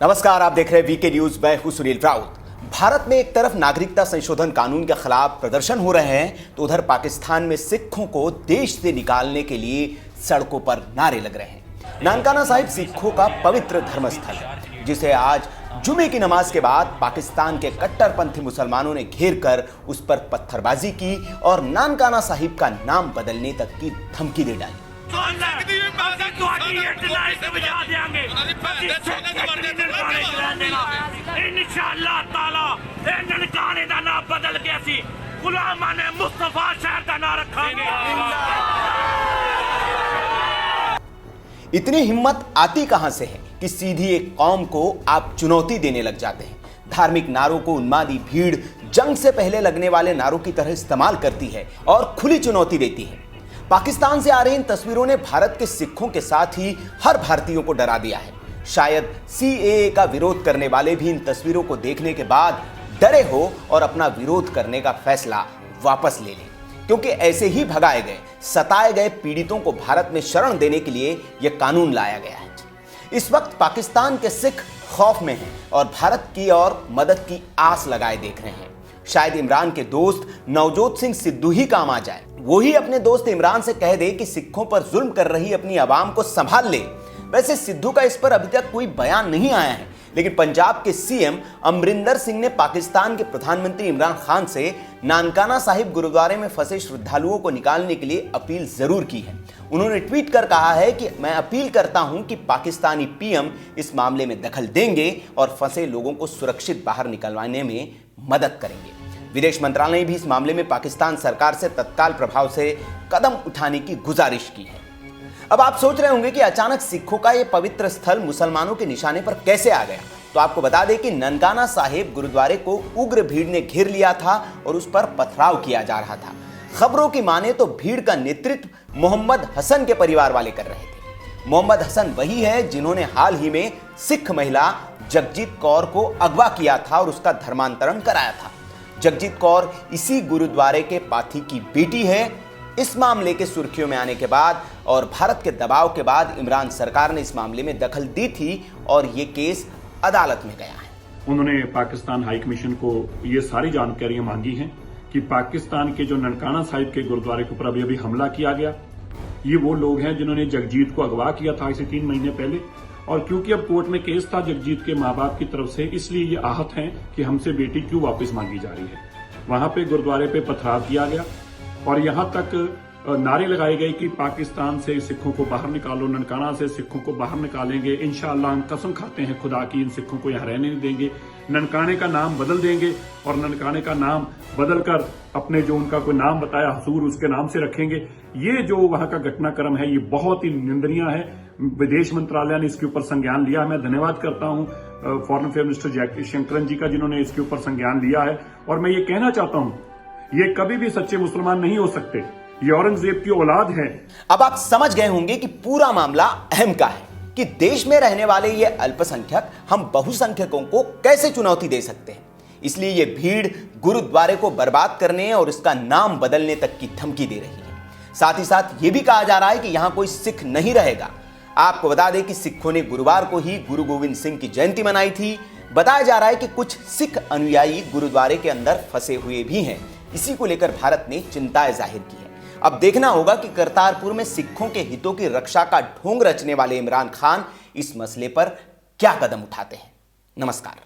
नमस्कार, आप देख रहे हैं वीके न्यूज। मैं हूं सुनील राउत। भारत में एक तरफ नागरिकता संशोधन कानून के खिलाफ प्रदर्शन हो रहे हैं तो उधर पाकिस्तान में सिखों को देश से निकालने के लिए सड़कों पर नारे लग रहे हैं। नानकाना साहिब सिखों का पवित्र धर्मस्थल है, जिसे आज जुमे की नमाज के बाद पाकिस्तान के कट्टरपंथी मुसलमानों ने घेर कर उस पर पत्थरबाजी की और नानकाना साहिब का नाम बदलने तक की धमकी दे डाली। इतनी हिम्मत आती कहां से है कि सीधी एक कौम को आप चुनौती देने लग जाते हैं। धार्मिक नारों को उन्मादी भीड़ जंग से पहले लगने वाले नारों की तरह इस्तेमाल करती है और खुली चुनौती देती है। पाकिस्तान से आ रही इन तस्वीरों ने भारत के सिखों के साथ ही हर भारतीयों को डरा दिया है। शायद सीएए का विरोध करने वाले भी इन तस्वीरों को देखने के बाद डरे हो और अपना विरोध करने का फैसला वापस ले लें, क्योंकि ऐसे ही भगाए गए, सताए गए पीड़ितों को भारत में शरण देने के लिए यह कानून लाया गया है। इस वक्त पाकिस्तान के सिख खौफ में हैं और भारत की ओर मदद की आस लगाए देख रहे हैं। शायद इमरान के दोस्त नवजोत सिंह सिद्धू ही काम आ जाए। वो ही अपने दोस्त इमरान से कह दे कि सिखों पर जुल्म कर रही अपनी आवाम को संभाल ले। वैसे सिद्धू का इस पर अभी तक कोई बयान नहीं आया है, लेकिन पंजाब के सीएम अमरिंदर सिंह ने पाकिस्तान के प्रधानमंत्री इमरान खान से नानकाना साहिब गुरुद्वारे में फंसे श्रद्धालुओं को निकालने के लिए अपील जरूर की है। उन्होंने ट्वीट कर कहा है कि मैं अपील करता हूं कि पाकिस्तानी पीएम इस मामले में दखल देंगे और फंसे लोगों को सुरक्षित बाहर निकलवाने में मदद करेंगे। विदेश मंत्रालय ने भी इस मामले में पाकिस्तान सरकार से तत्काल प्रभाव से कदम उठाने की गुजारिश की है। अब आप सोच रहे होंगे कि अचानक सिखों का यह पवित्र स्थल मुसलमानों के निशाने पर कैसे आ गया। तो आपको बता दें कि ननकाना साहिब गुरुद्वारे को उग्र भीड़ ने घेर लिया था और उस पर पथराव किया जा रहा था। खबरों की माने तो भीड़ का नेतृत्व मोहम्मद हसन के परिवार वाले कर रहे थे। मोहम्मद हसन वही है जिन्होंने हाल ही में सिख महिला जगजीत कौर को अगवा किया था और उसका धर्मांतरण कराया था। जगजीत कौर इसी गुरुद्वारे के पाथी की बेटी है। इस मामले के सुर्खियों में आने के बाद और भारत के दबाव के बाद इमरान सरकार ने इस मामले में दखल दी थी और ये केस अदालत में गया है। उन्होंने पाकिस्तान हाई कमीशन को ये सारी जानकारियां मांगी हैं कि पाकिस्तान के जो ननकाना साहिब के गुरुद्वारे के ऊपर अभी हमला किया गया, ये वो लोग हैं जिन्होंने जगजीत को अगवा किया था इसे 3 महीने पहले। और क्योंकि अब कोर्ट में केस था जगजीत के माँ बाप की तरफ से, इसलिए ये आहत हैं कि हमसे बेटी क्यों वापस मांगी जा रही है। वहां पे गुरुद्वारे पे पथराव किया गया और यहां तक नारे लगाए गए कि पाकिस्तान से सिखों को बाहर निकालो, ननकाना से सिखों को बाहर निकालेंगे, इंशाअल्लाह हम कसम खाते हैं खुदा की, इन सिखों को यहाँ रहने नहीं देंगे, ननकाने का नाम बदल देंगे और ननकाने का नाम बदलकर अपने जो उनका कोई नाम बताया हसूर उसके नाम से रखेंगे। ये जो वहां का घटनाक्रम है ये बहुत ही निंदनीय है। विदेश मंत्रालय ने इसके ऊपर संज्ञान लिया। मैं धन्यवाद करता हूं फॉरेन अफेयर मिनिस्टर जयशंकरन जी का, जिन्होंने इसके ऊपर संज्ञान लिया है। और मैं ये कहना चाहता हूं, ये कभी भी सच्चे मुसलमान नहीं हो सकते, ये औरंगजेब की औलाद है। अब आप समझ गए होंगे कि पूरा मामला अहम का है कि देश में रहने वाले ये अल्पसंख्यक हम बहुसंख्यकों को कैसे चुनौती दे सकते हैं। इसलिए ये भीड़ गुरुद्वारे को बर्बाद करने और इसका नाम बदलने तक की धमकी दे रही है। साथ ही साथ ये भी कहा जा रहा है कि यहां कोई सिख नहीं रहेगा। आपको बता दें कि सिखों ने गुरुवार को ही गुरु गोविंद सिंह की जयंती मनाई थी। बताया जा रहा है कि कुछ सिख अनुयायी गुरुद्वारे के अंदर फंसे हुए भी हैं। इसी को लेकर भारत ने चिंताएं जाहिर की है। अब देखना होगा कि करतारपुर में सिखों के हितों की रक्षा का ढोंग रचने वाले इमरान खान इस मसले पर क्या कदम उठाते हैं। नमस्कार।